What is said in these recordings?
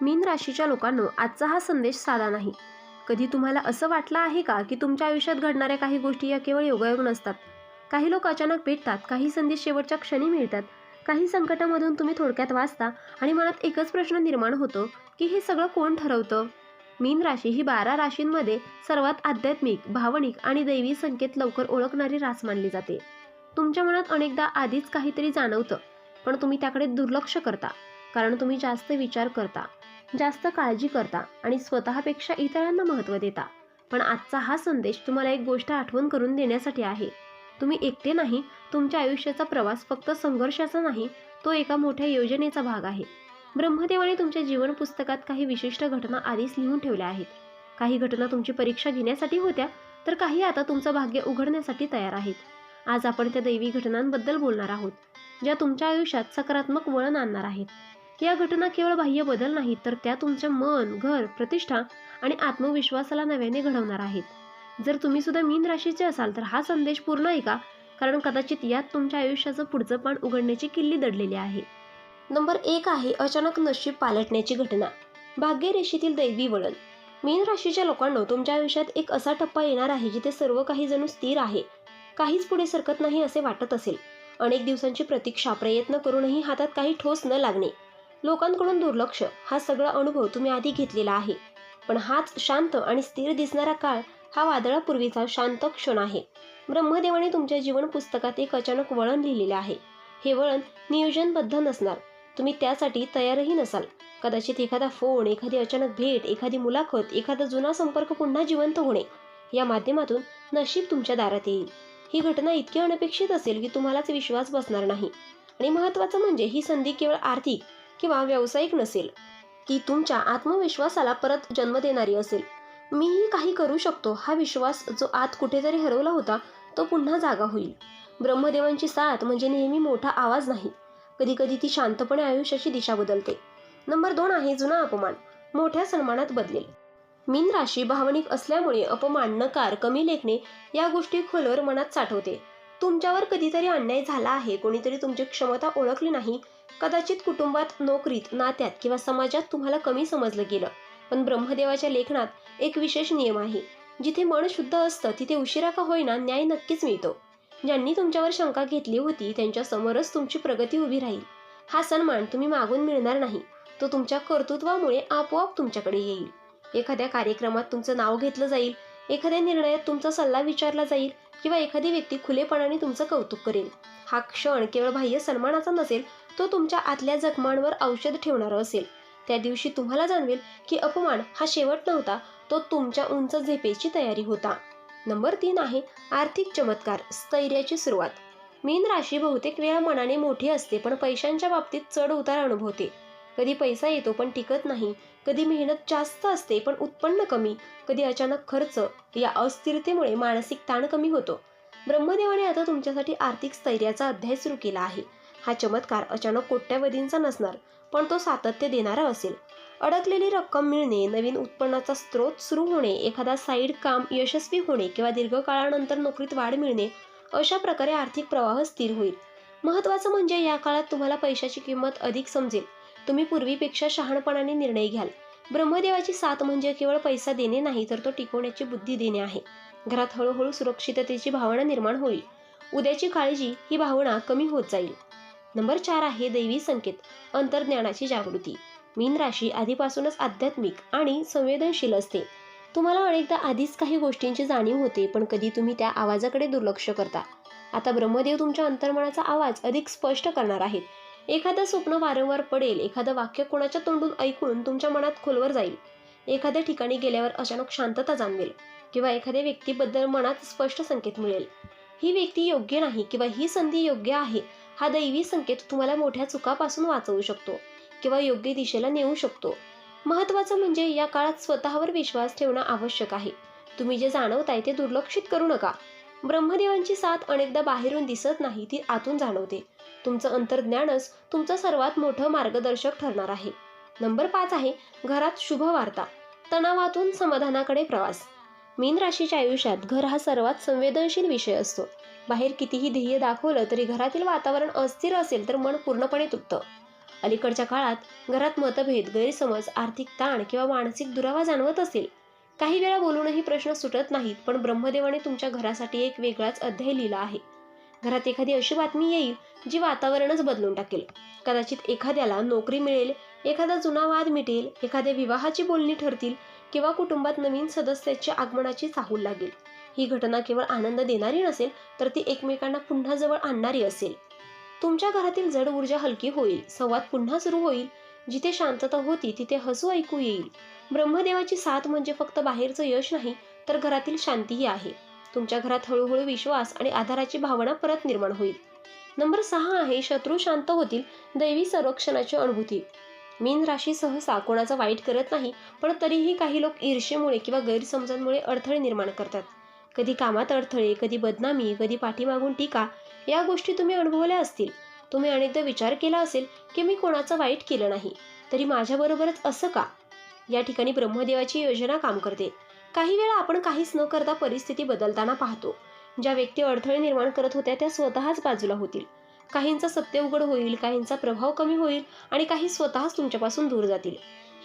मीन राशीच्या लोकांनो, आजचा हा संदेश साधा नाही. कधी तुम्हाला असं वाटलं आहे का की तुमच्या आयुष्यात घडणाऱ्या काही गोष्टी या केवळ योगायोग नसतात? काही लोक अचानक भेटतात, काही संदेश शेवटच्या क्षणी मिळतात, काही संकटामधून तुम्ही थोडक्यात वाचता आणि मनात एकच प्रश्न निर्माण होतो की हे सगळं कोण ठरवतं? मीन राशी ही 12 राशींमध्ये सर्वात आध्यात्मिक, भावनिक आणि दैवी संकेत लवकर ओळखणारी रास मानली जाते. तुमच्या मनात अनेकदा आधीच काहीतरी जाणवतं, पण तुम्ही त्याकडे दुर्लक्ष करता, कारण तुम्ही जास्त विचार करता, जास्त काळजी करता आणि स्वतःपेक्षा इतरांना महत्त्व देता. पण आजचा हा संदेश तुम्हाला एक गोष्ट आठवण करून देण्यासाठी आहे. तुम्ही एकटे नाही. तुमच्या आयुष्याचा प्रवास फक्त संघर्षाचा नाही, तो एका मोठ्या योजनेचा भाग आहे. ब्रह्मदेवाने तुमच्या जीवन पुस्तकात काही विशिष्ट घटना आधीच लिहून ठेवल्या आहेत. काही घटना तुमची परीक्षा घेण्यासाठी होत्या, तर काही आता तुमचं भाग्य उघडण्यासाठी तयार आहेत. आज आपण त्या दैवी घटनांबद्दल बोलणार आहोत, ज्या तुमच्या आयुष्यात सकारात्मक वळण आणणार आहेत. या घटना केवळ बाह्य बदल नाहीत, तर त्या तुमच्या मन, घर, प्रतिष्ठा आणि आत्मविश्वासाला नव्याने घडवणार आहेत. जर तुम्ही सुद्धा मीन राशीचे असाल तर हा संदेश पूर्ण ऐका, कारण कदाचित यात तुमच्या आयुष्याचं पुढचं पान उघडण्याची किल्ली दडलेली आहे. नंबर 1 आहे अचानक नशीब पालटण्याची घटना. भाग्यरेषेतील दैवी वळण. मीन राशीच्या लोकांनो, तुमच्या आयुष्यात एक असा टप्पा येणार आहे जिथे सर्व काही जणू स्थिर आहे. काहीच पुढे सरकत नाही असे वाटत असेल. अनेक दिवसांची प्रतीक्षा, प्रयत्न करूनही हातात काही ठोस न लागणे, लोकांकडून दुर्लक्ष, हा सगळा अनुभव तुम्ही आधी घेतलेला आहे. पण हाच शांत आणि स्थिर दिसणारा काळ हा वादळापूर्वीचा शांत क्षण आहे. ब्रह्मदेवाने तुमच्या जीवन पुस्तकात एक अचानक वळण लिहिलेले आहे. हे वळण नियोजनबद्ध नसणार. तुम्ही त्यासाठी तयारही नसाल. कदाचित एखादा फोन, एखादी अचानक भेट, एखादी मुलाखत, एखादा जुना संपर्क पुन्हा जिवंत होणे या माध्यमातून नशीब तुमच्या दारात येईल. ही घटना इतकी अनपेक्षित असेल की तुम्हालाच विश्वास बसणार नाही. आणि महत्त्वाचं म्हणजे ही संधी केवळ आर्थिक किंवा व्यावसायिक नसेल, ती तुमच्या आत्मविश्वासाला परत जन्म देणारी असेल. मीही काही करू शकतो हा विश्वास जो आत कुठेतरी हरवला होता, तो पुन्हा जागा होईल. ब्रह्मदेवांची साथ म्हणजे नेहमी मोठा आवाज नाही, कधी कधी ती शांतपणे आयुष्याची दिशा बदलते. नंबर 2 आहे जुना अपमान मोठ्या सन्मानात बदलेल. मीन राशी भावनिक असल्यामुळे अपमान, नकार, कमी लेखणे या गोष्टी खोलवर मनात साठवते. तुमच्यावर कधीतरी अन्याय झाला आहे, कोणीतरी तुमची क्षमता ओळखली नाही, कदाचित कुटुंबात, नोकरीत, नात्यात किंवा समाजात तुम्हाला कमी समजलं गेलं. पण ब्रह्मदेवाच्या लेखनात एक विशेष नियम आहे. जिथे मन शुद्ध असतं तिथे उशिरा का होईना न्याय नक्कीच मिळतो. ज्यांनी तुमच्यावर शंका घेतली होती त्यांच्या समोरच तुमची प्रगती उभी राहील. हा सन्मान तुम्ही मागून मिळणार नाही, तो तुमच्या कर्तृत्वामुळे आपोआप तुमच्याकडे येईल. एखाद्या कार्यक्रमात तुमचं नाव घेतलं जाईल, एखाद्या निर्णयात तुमचा सल्ला विचारला जाईल किंवा एखादी व्यक्ती खुलेपणाने तुमचं कौतुक करेल. हा क्षण केवळ बाह्य सन्मानाचा नसेल, तो तुमच्या आतल्या जखमांवर औषध ठेवणारा असेल. त्या दिवशी तुम्हाला जाणवेल की अपमान हा शेवट नव्हता, तो तुमच्या उंच झेपेची तयारी होता. नंबर 3 आहे आर्थिक चमत्कार, स्थैर्याची सुरुवात. मीन राशी बहुतेक वेळा मनाने मोठी असते, पण पैशांच्या बाबतीत चढ उतार अनुभवते. कधी पैसा येतो पण टिकत नाही, कधी मेहनत जास्त असते पण उत्पन्न कमी, कधी अचानक खर्च. या अस्थिरतेमुळे मानसिक ताण कमी होतो. ब्रह्मदेवाने आता तुमच्यासाठी आर्थिक स्थैर्याचा अध्याय सुरू केला आहे. हा चमत्कार अचानक कोट्यावधींचा नसणार, पण तो सातत्य देणारा असेल. अडकलेली रक्कम मिळणे, नवीन उत्पन्नाचा स्रोत सुरू होणे, एखादा साईड काम यशस्वी होणे किंवा दीर्घकाळानंतर नोकरीत वाढ मिळणे, अशा प्रकारे आर्थिक प्रवाह स्थिर होईल. महत्त्वाचं म्हणजे या काळात तुम्हाला पैशाची किंमत अधिक समजेल. तुम्ही पूर्वीपेक्षा शहाणपणाने निर्णय घ्याल. ब्रह्मदेवाची साथ म्हणजे केवळ पैसा देणे नाही, तर तो टिकवण्याची बुद्धी देणे आहे. घरात हळूहळू सुरक्षिततेची भावना निर्माण होईल. उद्याची काळजी ही भावना कमी होत जाईल. नंबर 4 आहे दैवी संकेत, अंतर्ज्ञानाची जागृती. मीन राशी आधीपासूनच आध्यात्मिक आणि संवेदनशील असते. तुम्हाला अनेकदा आधीच काही गोष्टींची जाणीव होते, पण कधी तुम्ही त्या आवाजाकडे दुर्लक्ष करता. आता ब्रह्मदेव तुमच्या अंतर्मनाचा आवाज अधिक स्पष्ट करणार आहेत. एखादं स्वप्न वारंवार पडेल, एखादं वाक्य कोणाच्या तोंडून ऐकून तुमच्या मनात खोलवर जाईल, एखाद्या ठिकाणी गेल्यावर अचानक शांतता जाणवेल किंवा एखाद्या व्यक्तीबद्दल मनात स्पष्ट संकेत मिळेल. ही व्यक्ती योग्य नाही किंवा ही संधी योग्य आहे, हा दैवी संकेत तुम्हाला मोठ्या चुकापासून वाचवू शकतो किंवा योग्य दिशेला नेऊ शकतो. महत्त्वाचं म्हणजे या काळात स्वतःवर विश्वास ठेवणं आवश्यक आहे. तुम्ही जे जाणवताय ते दुर्लक्षित करू नका. ब्रह्मदेवांची साथ अनेकदा बाहेरून दिसत नाही, ती आतून जाणवते. तुमचं अंतर्ज्ञानच तुमचं सर्वात मोठं मार्गदर्शक ठरणार आहे. नंबर 5 आहे घरात शुभ वार्ता, तणावातून समाधानाकडे प्रवास. मीन राशीच्या आयुष्यात घर हा सर्वात संवेदनशील विषय असतो. बाहेर कितीही ध्येय दाखवलं तरी घरातील वातावरण अस्थिर असेल तर मन पूर्णपणे तुटतं. अलीकडच्या काळात घरात मतभेद, गैरसमज, आर्थिक ताण किंवा मानसिक दुरावा जाणवत असेल. काही वेळा बोलूनही प्रश्न सुटत नाहीत, पण ब्रह्मदेवाने तुमच्या घरासाठी एक वेगळाच अध्याय लिहिला आहे. घरात एखादी अशी बातमी येईल जी वातावरणच बदलून टाकेल. कदाचित एखाद्याला नोकरी मिळेल, एखादा जुना वाद मिटेल, एखाद्या विवाहाची बोलणी ठरतील किंवा कुटुंबात नवीन सदस्याच्या आगमनाची चाहूल लागेल. ही घटना केवळ आनंद देणारी नसेल, तर ती एकमेकांना पुन्हा जवळ आणणारी असेल. तुमच्या घरातील जड ऊर्जा हलकी होईल, संवाद पुन्हा सुरू होईल. जिथे शांतता होती तिथे हसू ऐकू येईल. ब्रह्मदेवाची साथ म्हणजे फक्त बाहेरचं यश नाही, तर घरातील शांतीही आहे. तुमच्या घरात हळूहळू विश्वास आणि आधाराची भावना परत निर्माण होईल. नंबर 6 आहे शत्रू शांत होतील, दैवी संरक्षणाची अनुभूती. मीन राशी सहसा कोणाचं वाईट करत नाही, पण तरीही काही लोक ईर्ष्येमुळे किंवा गैरसमजांमुळे अडथळे निर्माण करतात. कधी कामात अडथळे, कधी बदनामी, कधी पाठीमागून टीका. या गोष्टी तुम्ही अनुभवल्या असतील. तुम्ही अनेकदा विचार केला असेल की मी कोणाचं वाईट केलं नाही, तरी माझ्याबरोबरच असं का? या ठिकाणी ब्रह्मदेवाची योजना काम करते. काही वेळा आपण काहीच न करता परिस्थिती बदलताना पाहतो. ज्या व्यक्ती अडथळे निर्माण करत होत्या त्या स्वतःच बाजूला होतील. काहींचं सत्य उघड होईल, काहींचा प्रभाव कमी होईल आणि काही स्वतःच तुमच्यापासून दूर जातील.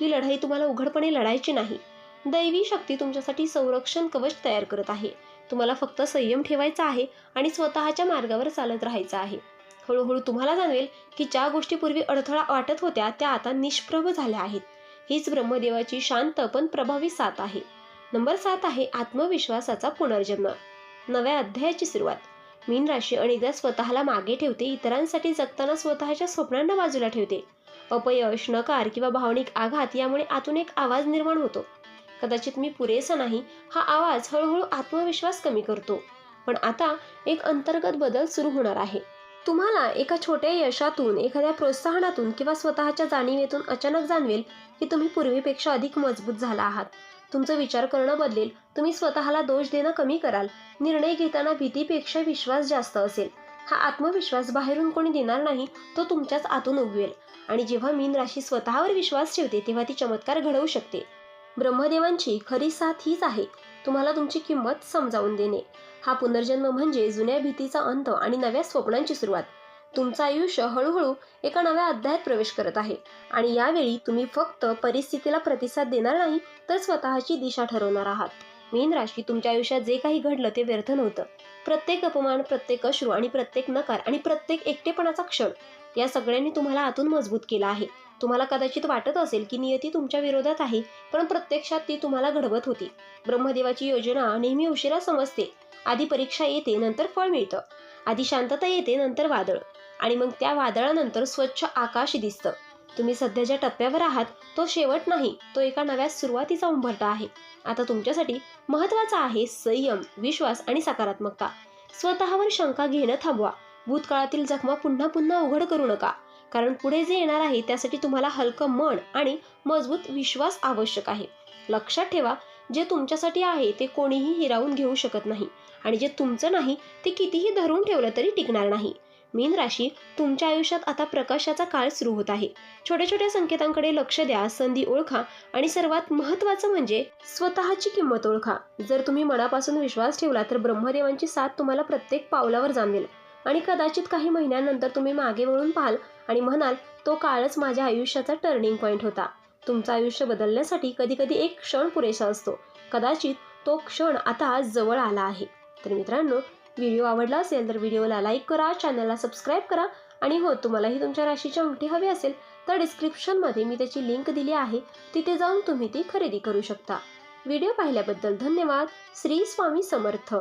ही लढाई तुम्हाला उघडपणे लढायची नाही. दैवी शक्ती तुमच्यासाठी संरक्षण कवच तयार करत आहे. तुम्हाला फक्त संयम ठेवायचा आहे आणि स्वतःच्या मार्गावर चालत राहायचं आहे. हळूहळू तुम्हाला जाणवेल की ज्या गोष्टी पूर्वी अडथळा वाटत होत्या त्या आता निष्प्रभ झाल्या आहेत. हीच ब्रह्मदेवाची शांत पण प्रभावी साथ आहे. नंबर 7 आहे आत्मविश्वासाचा पुनर्जन्म, नव्या अध्यायाची सुरुवात. मीन राशी अनेकदा स्वतःला मागे ठेवते, इतरांसाठी जगताना स्वतःच्या स्वप्नांना बाजूला ठेवते. अपयश, नकार किंवा भावनिक आघात यामुळे आतून एक आवाज निर्माण होतो. कदाचित मी पुरेसा नाही, हा आवाज हळूहळू आत्मविश्वास कमी करतो. पण आता एक अंतर्गत बदल सुरू होणार आहे. तुम्हाला एका छोट्या यशातून, एखाद्या प्रोत्साहनातून किंवा स्वतःच्या जाणीवेतून अचानक जाणवेल की तुम्ही पूर्वीपेक्षा अधिक मजबूत झाला आहात. तुमचं विचार करणं बदलेल, तुम्ही स्वतःला दोष देणं कमी कराल. निर्णय घेताना भीतीपेक्षा विश्वास जास्त असेल. हा आत्मविश्वास बाहेरून कोणी देणार नाही, तो तुमच्याच आतून उगवेल. आणि जेव्हा मीन राशी स्वतःवर विश्वास ठेवते तेव्हा ती चमत्कार घडवू शकते. ब्रह्मदेवांची खरी साथ हीच आहे, तुम्हाला तुमची किंमत समजावून देणे. हा पुनर्जन्म म्हणजे जुन्या भीतीचा अंत आणि नव्या स्वप्नांची सुरुवात. तुमचं आयुष्य हळूहळू एका नव्या अध्यायात प्रवेश करत आहे आणि यावेळी तुम्ही फक्त परिस्थितीला प्रतिसाद देणार नाही, तर स्वतःची दिशा ठरवणार आहात. मीन राशी, तुमच्या आयुष्यात जे काही घडलं ते व्यर्थ नव्हतं. प्रत्येक अपमान, प्रत्येक अश्रू आणि प्रत्येक नकार आणि प्रत्येक एकटेपणाचा क्षण, या सगळ्यांनी तुम्हाला आतून मजबूत केला आहे. तुम्हाला कदाचित वाटत असेल की नियती तुमच्या विरोधात आहे, पण प्रत्यक्षात ती तुम्हाला घडवत होती. ब्रह्मदेवाची योजना नेहमी उशिरा समजते. आधी परीक्षा येते, नंतर फळ मिळतं. आधी शांतता येते, नंतर वादळ, आणि मग त्या वादळानंतर स्वच्छ आकाश दिसतं. तुम्ही सध्या ज्या टप्प्यावर आहात तो शेवट नाही, तो एका नव्या सुरुवातीचा उंबरठा आहे. आता तुमच्यासाठी महत्त्वाचा आहे संयम, विश्वास आणि सकारात्मकता. स्वतःवर शंका घेणं थांबवा. भूतकाळातील जखमा पुन्हा पुन्हा उघड करू नका, कारण पुढे जे येणार आहे त्यासाठी तुम्हाला हलकं मन आणि मजबूत विश्वास आवश्यक आहे. लक्षात ठेवा, जे तुमच्यासाठी आहे ते कोणीही हिरावून घेऊ शकत नाही, आणि जे तुमचं नाही ते कितीही धरून ठेवलं तरी टिकणार नाही. मीन राशी, तुमच्या आयुष्यात आता प्रकाशाचा काळ सुरू होत आहे. छोट्या छोट्या संकेतांकडे लक्ष द्या, संधी ओळखा आणि सर्वात महत्त्वाचं म्हणजे स्वतःची किंमत ओळखा. जर तुम्ही मनापासून विश्वास ठेवला तर ब्रह्मदेवांची साथ तुम्हाला प्रत्येक पावलावर जाणवेल. आणि कदाचित काही महिन्यानंतर तुम्ही मागे वळून पाहाल आणि म्हणाल, तो काळच माझ्या आयुष्याचा टर्निंग पॉईंट होता. तुमचं आयुष्य बदलण्यासाठी कधीकधी एक क्षण पुरेसा असतो. कदाचित तो क्षण आता जवळ आला आहे. तर मित्रांनो, व्हिडिओ आवडला असेल तर व्हिडिओला लाईक करा, चॅनलला सबस्क्राईब करा. आणि हो, तुम्हालाही तुमच्या राशीची अंगठी हवी असेल तर डिस्क्रिप्शनमध्ये मी त्याची लिंक दिली आहे, तिथे जाऊन तुम्ही ती खरेदी करू शकता. व्हिडिओ पाहिल्याबद्दल धन्यवाद. श्री स्वामी समर्थ.